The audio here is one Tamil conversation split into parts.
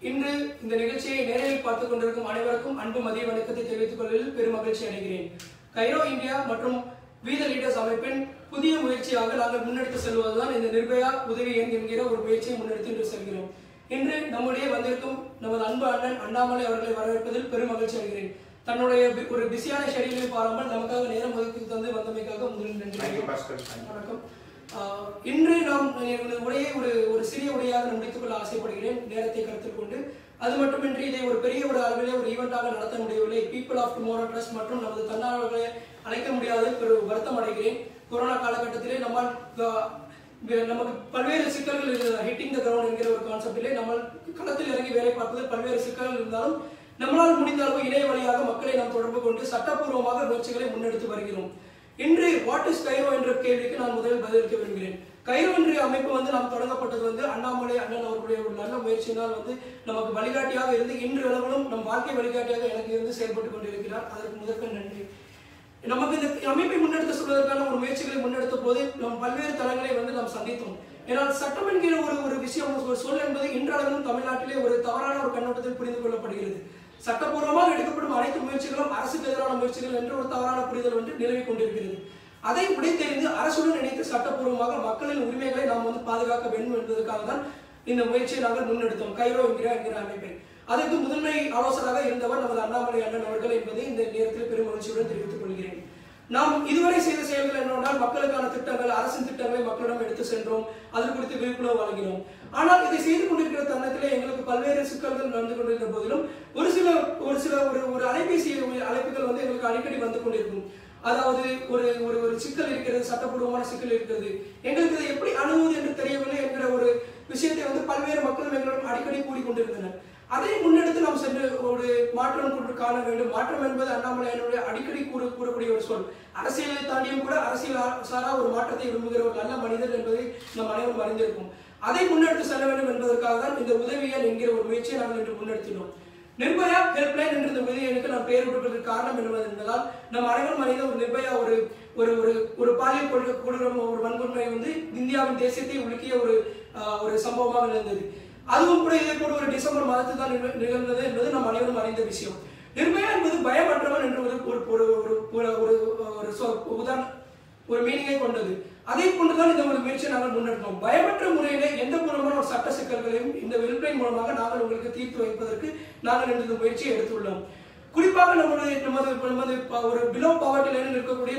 இன்று இந்த நிகழ்ச்சியை நேரில் பார்த்துக் கொண்டிருக்கும் அனைவருக்கும் அன்பு மதிய வணக்கத்தை தெரிவித்துக் கொள்வதில் பெரும் மகிழ்ச்சி அடைகிறேன். கைரோ இந்தியா மற்றும் வி தி லீடர்ஸ் அமைப்பின் புதிய முயற்சியாக நாங்கள் முன்னெடுத்து செல்வதுதான் இந்த நிர்பயா உதவி எண் என்கிற ஒரு முயற்சியை முன்னெடுத்து செல்கிறோம். இன்று நம்முடைய வந்திருக்கும் நமது அன்பு அண்ணன் அண்ணாமலை அவர்களை வரவேற்பதில் பெரும் மகிழ்ச்சி அடைகிறேன். தன்னுடைய ஒரு பிஸியான ஷெடியூலை பாராமல் நமக்காக நேரம் ஒதுக்கி தந்து வந்தமைக்காக முதலில் நன்றி. வணக்கம். இன்று நாம் உரையை ஒரு சிறிய உரையாக முடித்துக் கொள்ள ஆசைப்படுகிறேன், நேரத்தை கருத்தில் கொண்டு. அது மட்டுமின்றி இதை ஒரு பெரிய ஒரு அளவிலே ஒரு ஈவெண்டாக நடத்த முடியவில்லை. பீப்புள் ஆஃப் டுமாரோ ட்ரஸ்ட் மற்றும் நமது தன்னார்வலர்களை அழைக்க முடியாது ஒரு வருத்தம் அடைகிறேன். கொரோனா காலகட்டத்திலே நமக்கு பல்வேறு சிக்கல்கள் ஹிட்டிங் த கிரவுண்ட் என்கிற ஒரு கான்செப்டிலே நம்ம களத்தில் இறங்கி வேலை பார்ப்பது பல்வேறு சிக்கல்கள் இருந்தாலும் நம்மளால் முடிந்த அளவு இணைய வழியாக மக்களை நாம் தொடர்பு கொண்டு சட்டப்பூர்வமாக முயற்சிகளை முன்னெடுத்து வருகிறோம். இன்று வாட் இஸ் கைரோ என்ற கேள்விக்கு நான் முதலில் பதிலளிக்க விரும்புகிறேன். கைரோ என்ற அமைப்பு நாம் தொடங்கப்பட்டது அண்ணாமலை அண்ணன் அவர்களுடைய ஒரு நல்ல முயற்சியினால் நமக்கு வழிகாட்டியாக இருந்து இன்று அளவிலும் நம் வாழ்க்கை வழிகாட்டியாக எனக்கு இருந்து செயல்பட்டுக் கொண்டிருக்கிறார். அதற்கு முதற்க நன்றி. நமக்கு இந்த அமைப்பை முன்னெடுத்து சொல்வதற்கான ஒரு முயற்சிகளை முன்னெடுத்த போது நம் பல்வேறு தளங்களை நாம் சந்தித்தோம். ஏன்னால் சட்டம் என்கிற ஒரு விஷயம் ஒரு சொல் என்பது இன்றளவிலும் தமிழ்நாட்டிலே ஒரு தவறான ஒரு கண்ணோட்டத்தில் புரிந்து கொள்ளப்படுகிறது. சட்டப்பூர்வமாக எடுக்கப்படும் அனைத்து முயற்சிகளும் அரசுக்கு எதிரான முயற்சிகள் என்ற ஒரு தவறான புரிதல் நிலவிக் கொண்டிருக்கிறது. அதை உடைத்தெறிந்து அரசுடன் இணைத்து சட்டப்பூர்வமாக மக்களின் உரிமைகளை நாம் பாதுகாக்க வேண்டும் என்பதற்காக தான் இந்த முயற்சியை நாங்கள் முன்னெடுத்தோம், கைரோ என்கிற அமைப்பை. அதற்கு முதன்மை ஆலோசகராக இருந்தவர் நமது அண்ணாமலை அண்ணன் அவர்கள் என்பதை இந்த நேரத்தில் பெரும் மகிழ்ச்சியுடன் தெரிவித்துக் கொள்கிறேன். நாம் இதுவரை செய்த செயல்கள் என்னவென்றால் மக்களுக்கான திட்டங்கள், அரசின் திட்டங்களை மக்களிடம் எடுத்து சென்றோம், அது குறித்து விழிப்புணர்வு வழங்கினோம். ஆனால் இதை செய்து கொண்டிருக்கிற தருணத்திலே எங்களுக்கு பல்வேறு சிக்கல்கள் நடந்து கொண்டிருக்கிற போதிலும் ஒரு சில அலைபேசி அழைப்புகள் எங்களுக்கு அடிக்கடி வந்து கொண்டிருக்கும். அதாவது ஒரு சிக்கல் இருக்கிறது, சட்டப்பூர்வமான சிக்கல் இருக்கிறது, எங்களுக்கு இதை எப்படி அணுகுவது என்று தெரியவில்லை என்கிற ஒரு விஷயத்தை பல்வேறு மக்களும் எங்களிடம் அடிக்கடி கூறிக்கொண்டிருந்தனர். அதை முன்னெடுத்து நாம் சென்று ஒரு மாற்றம் கொண்டு காண வேண்டும். மாற்றம் என்பது அண்ணாமலையினுடைய அடிக்கடி கூறக்கூடிய ஒரு சொல். அரசியலை தாண்டியும் கூட அரசியல் சாரா ஒரு மாற்றத்தை விரும்புகிற ஒரு நல்ல மனிதர் என்பதை நம் அனைவரும் அறிந்திருக்கும். அதை முன்னெடுத்து செல்ல வேண்டும் என்பதற்காக தான் இந்த உதவியல் என்கிற ஒரு முயற்சியை நாங்கள் இன்று முன்னெடுத்தினோம். நிர்பயா ஹெல்ப்லைன் என்ற இந்த உதவியலுக்கு நாம் பெயர் கொடுப்பதற்கு காரணம் என்பதால் நம் அனைவரும் அறிந்த ஒரு நிர்பயா ஒரு பாலியல் கொடூரம் ஒரு வன்கொடுமை இந்தியாவின் தேசியத்தை உலுக்கிய ஒரு சம்பவமாக இருந்தது. அதுவும் கூட இதே போல ஒரு டிசம்பர் மாதத்தில் தான் நிகழ்ந்தது என்பது நாம் அனைவரும் அறிந்த விஷயம். நிர்பயா என்பது பயமற்றவன் என்று ஒரு மீனிங்கை கொண்டது. அதை கொண்டுதான் இந்த ஒரு முயற்சியை நாங்கள் முன்னெடுத்தோம். பயமற்ற முறையிலே எந்த பூர்வமான ஒரு சட்ட சிக்கல்களையும் இந்த ஹெல்ப்லைன் மூலமாக நாங்கள் உங்களுக்கு தீர்த்து வைப்பதற்கு நாங்கள் இந்த முயற்சியை எடுத்துள்ளோம். குறிப்பாக நமது ஒரு பிலோ பாவர்ட்டி லைனில் இருக்கக்கூடிய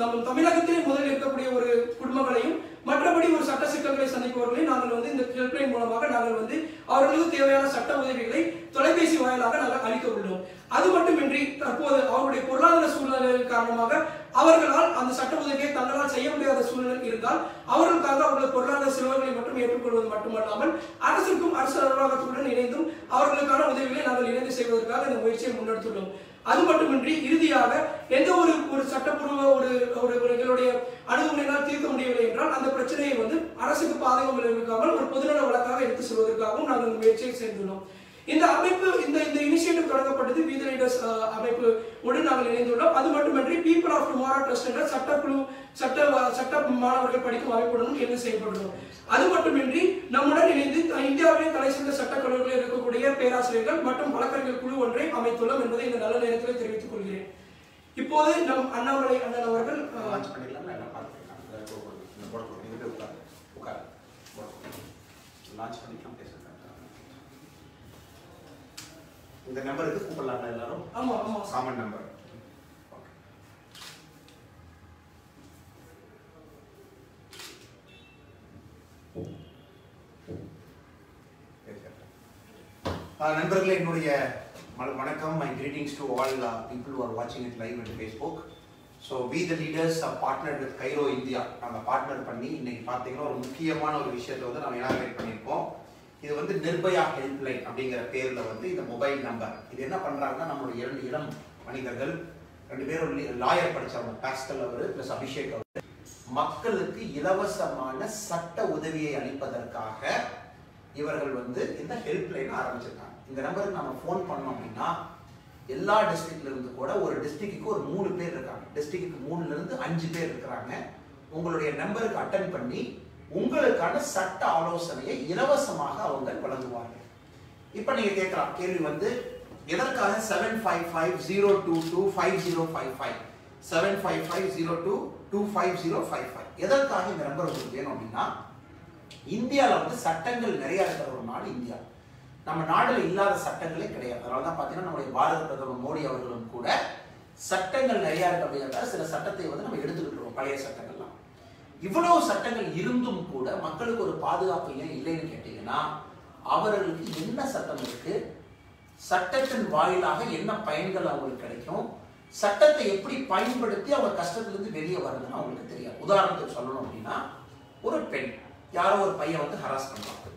நம்ம தமிழகத்திலே முதலில் இருக்கக்கூடிய ஒரு குடும்பங்களையும் மற்றபடி ஒரு சட்ட சிக்கல்களை சந்திப்பவர்களையும் நாங்கள் இந்த ஹெல்ப்லைன் மூலமாக நாங்கள் அவர்களுக்கு தேவையான சட்ட உதவிகளை தொலைபேசி வாயிலாக நாங்கள் அளிக்க உள்ளோம். அது மட்டுமின்றி தற்போது அவருடைய பொருளாதார சூழ்நிலையின் காரணமாக அவர்களால் அந்த சட்ட உதவியை தங்களால் செய்ய முடியாத சூழ்நிலை இருந்தால் அவர்களுக்காக அவர்கள் பொருளாதார செலவுகளை மட்டும் ஏற்றுக்கொள்வது மட்டுமல்லாமல் அரசுக்கும் அரசு அலுவலகத்துடன் இணைந்தும் அவர்களுக்கான உதவிகளை நாங்கள் இணைந்து செய்வதற்காக இந்த முயற்சியை முன்னெடுத்துள்ளோம். அது மட்டுமின்றி இறுதியாக எந்த ஒரு சட்டப்பூர்வ எங்களுடைய அணுகுமுறையினால் தீர்க்க முடியவில்லை என்றால் அந்த பிரச்சனையை அரசுக்கு பாதகம் விளைவிக்காமல் ஒரு பொதுநல வழக்காக எடுத்து செல்வதற்காகவும் நாங்கள் இந்த முயற்சியை சேர்ந்துள்ளோம். இந்த அமைப்பு இந்த இனிஷியேட்டிவ் தொடங்கப்பட்டது வி தி லீடர்ஸ் அமைப்பு உடன் நாங்கள் இணைந்துள்ளோம். அது மட்டுமின்றி பீப்புள் ஆஃப் டுமாரோ ட்ரஸ்ட் என்ற சட்ட மாணவர்கள் படிக்கும் அமைப்புடனும் இணைந்து செயல்படுகிறோம். அது மட்டுமின்றி நம்முடன் இணைந்து இந்தியாவிலே தலைசிறந்த சட்டக் கல்லூரிகளில் இருக்கக்கூடிய பேராசிரியர்கள் மற்றும் வழக்கறிஞர் குழு ஒன்றை அமைத்துள்ளோம் என்பதை இந்த நல்ல நேரத்தில் தெரிவித்துக் கொள்கிறேன். இப்போது நம் அண்ணாமலை அண்ணன் அவர்கள் இந்த நம்பருக்கு கூப்பிடலாம் எல்லாரும். ஆமா ஆமா காமன் நம்பர். நண்பர்களே, என்னுடைய வணக்கம். My greetings to all people who are watching it live on Facebook. So we the leaders are partnered with Cairo India. நாங்க பார்ட்னர் பண்ணி இன்னைக்கு பாத்தீங்கன்னா ஒரு முக்கியமான ஒரு விஷயத்தை நாம இனாகிரேட் பண்ணியிருக்கோம். இது நிர்பயா ஹெல்ப்லைன் அப்படிங்கிற பேர்ல இந்த மொபைல் நம்பர். இது என்ன பண்றாங்கன்னா நம்மளுடைய 2 இளம் மனிதர்கள் 2 பேரும் லாயர் படிச்சவங்க, பாஸ்கல் அவரு பிளஸ் அபிஷேக் அவரு, மக்களுக்கு இலவசமான சட்ட உதவியை அளிப்பதற்காக இவர்கள் இந்த ஹெல்ப்லைன் ஆரம்பிச்சிருக்காங்க. இந்த நம்பருக்கு நம்ம ஃபோன் பண்ணோம் அப்படின்னா எல்லா டிஸ்ட்ரிக்ட்ல இருந்து கூட ஒரு டிஸ்ட்ரிக்ட்டுக்கு ஒரு 3 பேர் இருக்காங்க. டிஸ்ட்ரிக்ட்டுக்கு 3ல இருந்து 5 பேர் இருக்கிறாங்க. உங்களுடைய நம்பருக்கு அட்டெண்ட் பண்ணி உங்களுக்கான சட்ட ஆலோசனையை இலவசமாக அவங்க வழங்குவார்கள். இப்போ நீங்க கேட்கலாம் கேள்வி வந்து எதற்காக 7550225055 7550225055 எதற்காக இந்த நம்பர் உங்களுக்கு வேணும் அப்படின்னா இந்தியாவில் வந்து சட்டங்கள் நிறைய இருக்கிற ஒரு நாடு இந்தியா. நம்ம நாடுல இல்லாத சட்டங்களே கிடையாது. அதனால தான் பார்த்தீங்கன்னா நம்முடைய பாரத பிரதமர் மோடி அவர்களும் கூட சட்டங்கள் நிறைய இருக்கு அப்படிங்கிறத சில சட்டத்தை வந்து நம்ம எடுத்துக்கிட்டு பழைய சட்டங்கள்லாம். இவ்வளவு சட்டங்கள் இருந்தும் கூட மக்களுக்கு ஒரு பாதுகாப்பு ஏன் இல்லைன்னு கேட்டீங்கன்னா அவர்களுக்கு என்ன சட்டம் இருக்கு, சட்டத்தின் வாயிலாக என்ன பயன்கள் அவங்களுக்கு கிடைக்கும், சட்டத்தை எப்படி பயன்படுத்தி அவங்க கஷ்டத்திலிருந்து வெளியே வருதுன்னு அவங்களுக்கு தெரியாது. உதாரணத்துக்கு சொல்லணும் அப்படின்னா ஒரு பெண் யாரோ ஒரு பையன் வந்து ஹராஸ் பண்ணுவாங்க.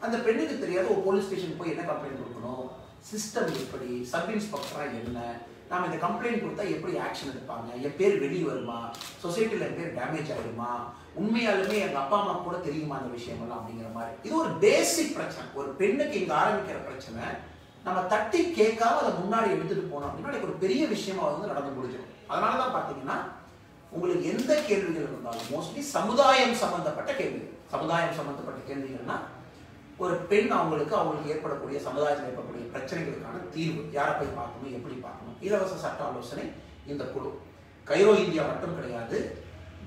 அந்த பெண்ணுக்கு தெரியாது ஒரு போலீஸ் ஸ்டேஷன் போய் என்ன கம்ப்ளைண்ட் கொடுக்கணும், சிஸ்டம் எப்படி, சப் இன்ஸ்பெக்டரா என்ன, நாம இந்த கம்ப்ளைண்ட் கொடுத்தா எப்படி ஆக்ஷன் எடுப்பாங்க, என் பேர் வெளியே வருமா, சொசைட்டில என் பேர் டேமேஜ் ஆகிடுமா, உண்மையாலுமே எங்க அப்பா அம்மா கூட தெரியுமா அந்த விஷயமெல்லாம் அப்படிங்கிற மாதிரி. இது ஒரு பேசிக் பிரச்சனை. ஒரு பெண்ணுக்கு இங்க ஆரம்பிக்கிற பிரச்சனை நம்ம தட்டி கேட்காம அதை முன்னாடி எடுத்துட்டு போனோம் அப்படின்னா ஒரு பெரிய விஷயமா வந்து நடந்து முடிஞ்சிடும். அதனாலதான் பாத்தீங்கன்னா உங்களுக்கு எந்த கேள்விகள் இருந்தாலும் மோஸ்ட்லி சமுதாயம் சம்பந்தப்பட்ட கேள்விகள். சமுதாயம் சம்பந்தப்பட்ட கேள்விகள்னா ஒரு பெண் அவங்களுக்கு ஏற்படக்கூடிய சமுதாயத்தில் ஏற்படக்கூடிய பிரச்சனைகளுக்கான தீர்வு, யாரை போய் பார்க்கணும், எப்படி பார்க்கணும், இலவச சட்ட ஆலோசனை இந்த குழு கைரோ இந்தியா மட்டும் கிடையாது,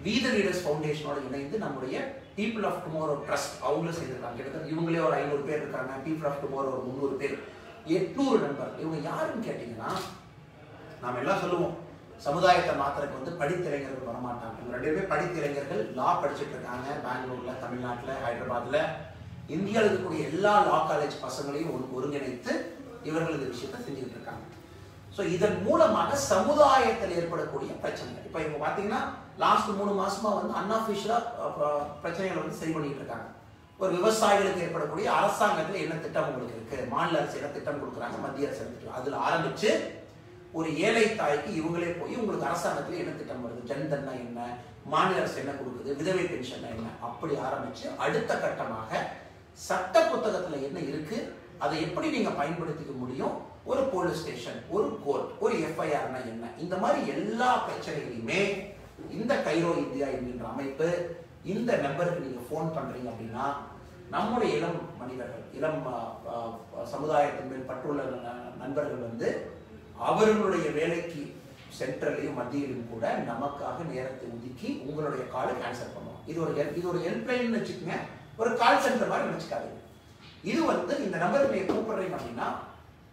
வி தி லீடர்ஸ் ஃபவுண்டேஷனோட இணைந்து நம்முடைய பீப்புள் ஆஃப் டுமாரோ ட்ரஸ்ட் அவங்களும் செய்திருக்காங்க. கிட்டத்தட்ட இவங்களே ஒரு 500 பேர் இருக்காங்க, பீப்புள் ஆஃப் டுமாரோ ஒரு 300 பேர், 800 நண்பர். இவங்க யாருன்னு கேட்டீங்கன்னா நாம எல்லாம் சொல்லுவோம் சமுதாயத்தை மாத்திரக்கு வந்து படித்த இளைஞர்கள் வரமாட்டாங்க. இவங்க 2 பேர் படித்த இளைஞர்கள் லா படிச்சுட்டு இருக்காங்க பெங்களூர்ல, தமிழ்நாட்டுல, ஹைதராபாத்ல. இந்தியாவில் இருக்கக்கூடிய எல்லா லா காலேஜ் பசங்களையும் ஒருங்கிணைத்து இவர்கள் இந்த விஷயத்தை செஞ்சுக்கிட்டு இருக்காங்க. ஸோ இதன் மூலமாக சமுதாயத்தில் ஏற்படக்கூடிய பிரச்சனைகள் இப்போ இவங்க பார்த்தீங்கன்னா லாஸ்ட் 3 மாசமா வந்து அன்அஃபிஷியலா பிரச்சனைகளை வந்து சரி பண்ணிட்டு இருக்காங்க. ஒரு விவசாயிகளுக்கு ஏற்படக்கூடிய அரசாங்கத்தில் என்ன திட்டம் உங்களுக்கு இருக்கு, மாநில அரசு என்ன திட்டம் கொடுக்குறாங்க, மத்திய அரசு என்ன திட்டம், அதுல ஆரம்பிச்சு ஒரு ஏழை தாய்க்கு இவங்களே போய் உங்களுக்கு அரசாங்கத்தில் என்ன திட்டம் வருது, ஜன்தன்னா என்ன, மாநில அரசு என்ன கொடுக்குது, விதவை பென்ஷன் என்ன, அப்படி ஆரம்பிச்சு அடுத்த கட்டமாக சட்ட புத்தகத்துல என்ன இருக்கு, அதை எப்படி நீங்க பயன்படுத்திக்க முடியும், ஒரு போலீஸ் ஸ்டேஷன், ஒரு கோர்ட், ஒரு எஃப்ஐஆர்னா என்ன, இந்த மாதிரி எல்லா பிரச்சனைகளையுமே இந்த கைரோ இந்தியா என்கின்ற அமைப்பு இந்த நம்பருக்கு நீங்க போன் பண்றீங்க அப்படின்னா நம்முடைய இளம் மனிதர்கள், இளம் சமுதாயத்தின் மேல் பற்றுள்ள நண்பர்கள் வந்து அவர்களுடைய வேலைக்கு சென்ட்ரலையும் மத்தியிலும் கூட நமக்காக நேரத்தை ஒதுக்கி உங்களுடைய காலுக்கு ஆன்சர் பண்ணுவோம். இது ஒரு ஹெல்ப்லைன் வச்சுக்கோங்க, ஒரு கால் சென்டர் மாதிரி நினைச்சுக்காதீங்க. இது வந்து இந்த நம்பருக்கு நீங்க கூப்பிடுறீங்க அப்படின்னா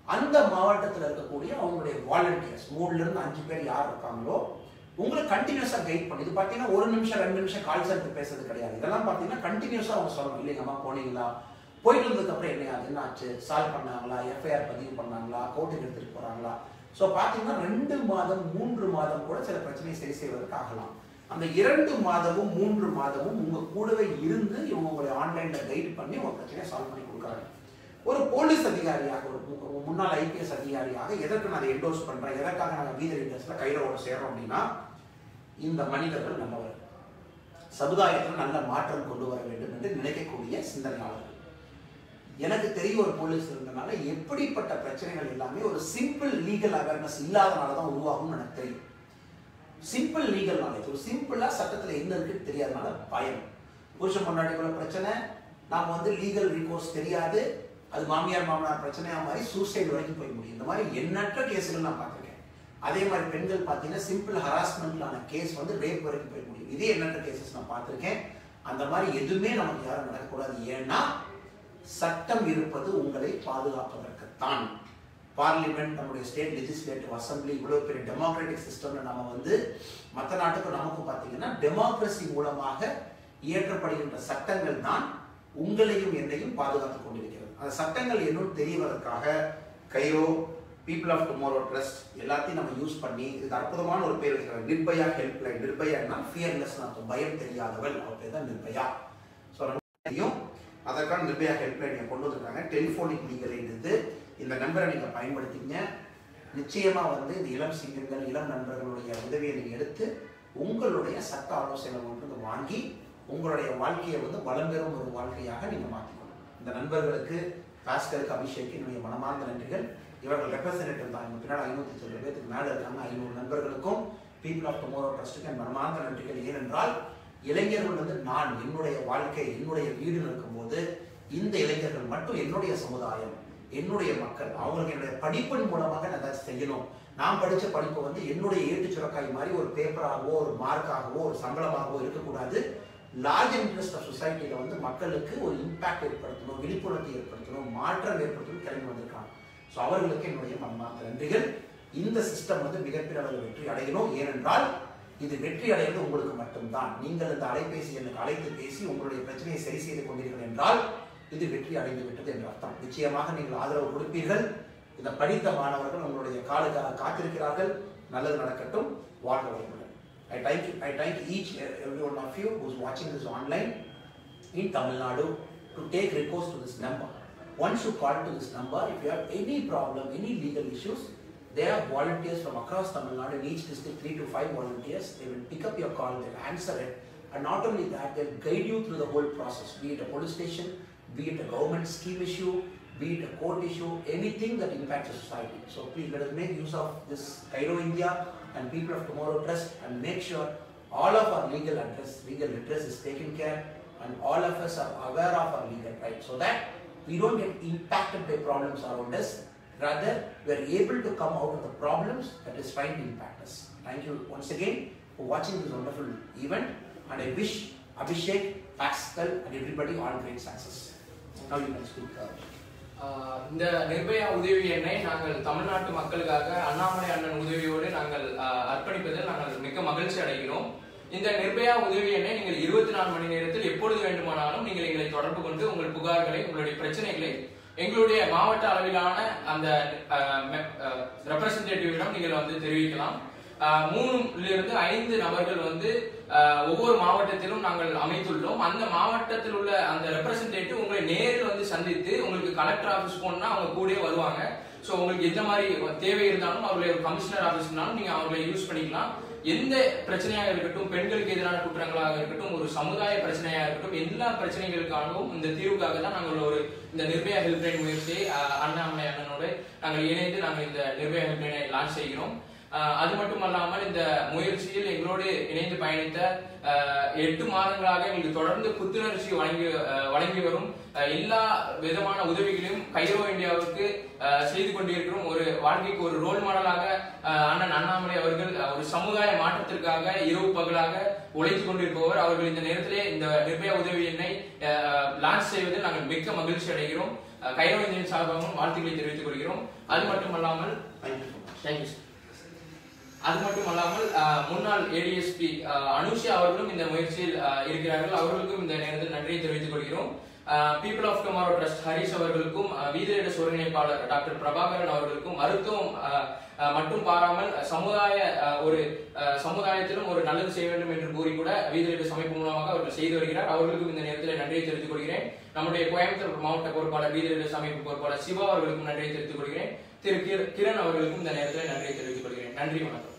அந்த மாவட்டத்தில் இருக்கக்கூடிய அவங்களுடைய வாலண்டியர்ஸ் 3 இருந்து 5 பேர் யார் இருக்காங்களோ உங்களுக்கு கண்டினியூஸா கைட் பண்ணி, இது பார்த்தீங்கன்னா 1 நிமிஷம் 2 நிமிஷம் கால் சென்டர் பேசுறது கிடையாது. இதெல்லாம் பார்த்தீங்கன்னா கண்டினியூஸா அவங்க சொல்லணும். இல்லைங்கம்மா போனீங்களா, போயிட்டு வந்ததுக்கு அப்புறம் என்ன ஆச்சு, சால்வ் பண்ணாங்களா, எஃப்ஐஆர் பதிவு பண்ணாங்களா, கோர்ட்டுக்கு எடுத்துட்டு போறாங்களா. ஸோ பார்த்தீங்கன்னா 2 மாதம் 3 மாதம் கூட சில பிரச்சனையை சரி செய்வதற்கு ஆகலாம். அந்த 2 மாதமும் 3 மாதமும் உங்க கூடவே இருந்து இவங்க உங்களை ஆன்லைன்ல கைட் பண்ணி உங்க பிரச்சனையை சால்வ் பண்ணி கொடுக்குறாங்க. ஒரு போலீஸ் அதிகாரியாக, ஒரு முன்னாள் ஐபிஎஸ் அதிகாரியாக எதற்கு நான் என்டோர்ஸ் பண்றேன், எதற்காக நாங்கள் வீத லீடர்ஸ்ல கைரோட சேர்றோம் அப்படின்னா இந்த மனிதர்கள் நல்லவர்கள், சமுதாயத்தில் நல்ல மாற்றம் கொண்டு வர வேண்டும் என்று நினைக்கக்கூடிய சிந்தனையாளர்கள். எனக்கு தெரிய ஒரு போலீஸ் இருந்தனால எப்படிப்பட்ட பிரச்சனைகள் எல்லாமே ஒரு சிம்பிள் லீகல் அவேர்னஸ் இல்லாதனாலதான் உருவாகும் எனக்கு தெரியும். சிம்பிள் லீகல் நாலேஜ், ஒரு சிம்பிளா சட்டத்துல என்ன இருக்குன்னு தெரியாதனால பயம், புருஷன் பொண்டாட்டிக்குள்ள பிரச்சனை, நாம வந்து லீகல் ரிகோர்ஸ் தெரியாது, அது மாமியார் மாமனார் பிரச்சனையா மாதிரி சூசைட் வரைக்கும் போய் முடியும். இந்த மாதிரி எண்ணற்ற கேஸுகள் நான் பார்த்திருக்கேன். அதே மாதிரி பெண்கள் பார்த்தீங்கன்னா சிம்பிள் ஹராஸ்மெண்ட்லான கேஸ் வந்து ரேப் வரைக்கும் போய் முடியும். இதே எண்ணற்ற கேசஸ் நான் பார்த்திருக்கேன். அந்த மாதிரி எதுவுமே நமக்கு யாரும் நடக்கக்கூடாது. ஏன்னா சட்டம் இருப்பது உங்களை பாதுகாப்பதற்குத்தான். பார்லிமெண்ட், நம்முடைய ஸ்டேட் லெஜிஸ்லேட்டிவ் அசம்பிளி, இவ்வளவு பெரிய டெமோக்ராட்டிக் சிஸ்டம்ல நம்ம வந்து மற்ற நாட்டுக்கு நமக்கும் பார்த்தீங்கன்னா டெமோக்ரஸி மூலமாக இயற்றப்படுகின்ற சட்டங்கள் தான் உங்களையும் என்னையும் பாதுகாத்துக் கொண்டிருக்கிறது. அந்த சட்டங்கள் என்னும் தெரியவதற்காக கைரோ, பீப்புள் ஆஃப் டுமாரோ ட்ரஸ்ட் எல்லாத்தையும் நம்ம யூஸ் பண்ணி இதுக்கு அற்புதமான ஒரு பேர் வைக்கிறாங்க, நிர்பயா ஹெல்ப்லைன். நிர்பயான்னா ஃபியர்லெஸ், பயம் தெரியாதவள், அவர் பேர் தான் நிர்பயா. ஸோ அதற்கான நிர்பயா ஹெல்ப்லைன் கொண்டு வந்திருக்காங்க. டெலிஃபோனிக் லீகல் எடுத்து இந்த நம்பரை நீங்க பயன்படுத்திங்க. நிச்சயமா வந்து இந்த இளம் சிங்கங்கள், இளம் நண்பர்களுடைய உதவியை நீங்க எடுத்து உங்களுடைய சட்ட ஆலோசனை ஒன்று வாங்கி உங்களுடைய வாழ்க்கையை வந்து வளம் பெறும் ஒரு வாழ்க்கையாக நீங்க மாற்றிக்கணும். இந்த நண்பர்களுக்கு, பாஸ்கருக்கு, அபிஷேக்கு என்னுடைய மனமார்ந்த நன்றிகள். இவர்கள் ரெப்ரசன்டேட்டிவ் தான். இவங்க பின்னாடி 590 பேருக்கு மேலே இருக்காங்க. 500 நண்பர்களுக்கும் பீப்புள் ஆஃப் டுமாரோ ட்ரஸ்ட்டுக்கு என் மனமார்ந்த நன்றிகள். ஏனென்றால் இளைஞர்கள் வந்து என்னுடைய வாழ்க்கை, என்னுடைய வீடு இருக்கும்போது இந்த இளைஞர்கள் மட்டும் என்னுடைய சமுதாயம், என்னுடைய மக்கள் அவங்களுக்கு என்னுடைய படிப்பின் மூலமாக நான் ஏதாச்சும் செய்யணும். நான் படித்த படிப்பை வந்து என்னுடைய ஏட்டு சுரக்காய் மாதிரி ஒரு பேப்பராகவோ ஒரு மார்க்காகவோ ஒரு சம்பளமாகவோ இருக்கக்கூடாது. லார்ஜ் இன்ட்ரெஸ்ட் ஆஃப் சொசைட்டியில் வந்து மக்களுக்கு ஒரு இம்பாக்ட் ஏற்படுத்தணும், விழிப்புணர்வை ஏற்படுத்தணும், மாற்றம் ஏற்படுத்தணும் கிளம்பி வந்திருக்காங்க. ஸோ அவர்களுக்கு என்னுடைய மனமார்ந்த நன்றிகள். இந்த சிஸ்டம் வந்து மிகப்பெரிய அளவில் வெற்றி அடையணும். ஏனென்றால் இது வெற்றி அடைவது உங்களுக்கு மட்டும்தான். நீங்கள் இந்த அலைபேசி எனக்கு அழைத்து பேசி உங்களுடைய பிரச்சனையை சரி செய்து கொண்டீர்கள் என்றால் இது வெற்றி அடைந்து விட்டது என்று அர்த்தம். நிச்சயமாக நீங்கள் ஆதரவு கொடுப்பீர்கள். இதை படித்த மாணவர்கள் உங்களுடைய காலுக்காக காத்திருக்கிறார்கள். நல்லது நடக்கட்டும். வாழ்க வளமுடன். I thank each every one of you who is watching this online in Tamil Nadu to take recourse to this number. Once you call to this number, if you have any problem, any legal issues, there are volunteers from across Tamil Nadu. In each district, 3 to 5 volunteers. They will pick up your call, they will answer it, and not only that, they will guide you through the whole process, be it a police station, be it a government scheme issue, be it a court issue, anything that impacts the society. So please let us make use of this Cairo India and People of Tomorrow Trust and make sure all of our legal redress is taken care, and all of us are aware of our legal rights so that we don't get impacted by problems around us. Rather, we are able to come out of the problems that is trying to impact us. Thank you once again for watching this wonderful event, and I wish Abhishek, Pascal and everybody all great success. Now you can speak. இந்த நிர்பயா உதவி எண்ணை நாங்கள் தமிழ்நாட்டு மக்களுக்காக அண்ணாமலை அண்ணன் உதவியோடு நாங்கள் அர்ப்பணிப்பதில் நாங்கள் மிக மகிழ்ச்சி அடைகிறோம். இந்த நிர்பயா உதவி எண்ணை நீங்கள் 24 மணி நேரத்தில் எப்பொழுது வேண்டுமானாலும் நீங்கள் எங்களை தொடர்பு கொண்டு உங்கள் புகார்களை, உங்களுடைய பிரச்சனைகளை எங்களுடைய மாவட்ட அளவிலான அந்த ரெப்ரசன்டேட்டிவிடம் நீங்கள் வந்து தெரிவிக்கலாம். 3 to 5 நபர்கள் வந்து ஒவ்வொரு மாவட்டத்திலும் நாங்கள் அமைத்துள்ளோம். அந்த மாவட்டத்தில் உள்ள அந்த ரெப்ரசன்டேட்டிவ் உங்களை நேரில் வந்து சந்தித்து, உங்களுக்கு கலெக்டர் ஆபீஸ் போனா அவங்க கூடவே வருவாங்க. ஸோ உங்களுக்கு எந்த மாதிரி தேவை இருந்தாலும் அவர்களை ஒரு கமிஷனர் ஆபீஸ்னாலும் நீங்க அவர்களை யூஸ் பண்ணிக்கலாம். எந்த பிரச்சனையாக இருக்கட்டும், பெண்களுக்கு எதிரான குற்றங்களாக இருக்கட்டும், ஒரு சமுதாய பிரச்சனையாக இருக்கட்டும், எல்லா பிரச்சனைகளுக்காகவும் இந்த தீர்வுக்காக தான் நாங்கள் இந்த நிர்பயா ஹெல்ப்லைன் முயற்சியை அண்ணாமலை அண்ணனோடு நாங்கள் இணைந்து நாங்கள் இந்த நிர்பயா ஹெல்ப்லைனை லான்ச் செய்கிறோம். அது மட்டுமல்லாமல் இந்த முயற்சியில் எங்களோடு இணைந்து பயணித்த 8 மாதங்களாக எங்களுக்கு தொடர்ந்து புத்துணர்ச்சி வழங்கி வரும் எல்லா விதமான உதவிகளையும் கைரோ இந்தியாவுக்கு செய்து கொண்டிருக்கிறோம். ஒரு வாழ்க்கைக்கு ஒரு ரோல் மாடலாக அண்ணன் அண்ணாமலை அவர்கள் ஒரு சமுதாய மாற்றத்திற்காக இரவு பகலாக உழைத்துக் கொண்டிருப்பவர். அவர்கள் இந்த நேரத்திலே இந்த நிர்பயா உதவி எண்ணை லான்ச் செய்வதில் நாங்கள் மிக்க மகிழ்ச்சி அடைகிறோம். கைரோ இந்தியன் சார்பாகவும் வாழ்த்துக்களை தெரிவித்துக் கொள்கிறோம். அது மட்டுமல்லாமல் முன்னாள் ஏடிஎஸ்பி அனுஷா அவர்களும் இந்த முயற்சியில் இருக்கிறார்கள். அவர்களுக்கும் இந்த நேரத்தில் நன்றியை தெரிவித்துக் கொள்கிறோம். People of tomorrow trust Harish அவர்களுக்கும், வீதிரேடஸ் ஒருங்கிணைப்பாளர் டாக்டர் பிரபாகரன் அவர்களுக்கும், மருத்துவம் மட்டும் பாராமல் சமுதாயத்திலும் ஒரு நல்லது செய்ய வேண்டும் என்று கூறி கூட வீதிரேடஸ் அமைப்பு மூலமாக அவர்கள் செய்து வருகிறார். அவர்களுக்கும் இந்த நேரத்தில் நன்றியை தெரிவித்துக் கொள்கிறேன். நம்முடைய கோயம்புத்தூர் மாவட்ட பொறுப்பாளர் வீதிரேடஸ் அமைப்பு பொறுப்பாளர் சிவா அவர்களுக்கும் நன்றியை தெரிவித்துக் கொள்கிறேன். திரு கிரண் அவர்களுக்கும் இந்த நேரத்தில் நன்றியை தெரிவித்துக் கொள்கிறேன். நன்றி, வணக்கம்.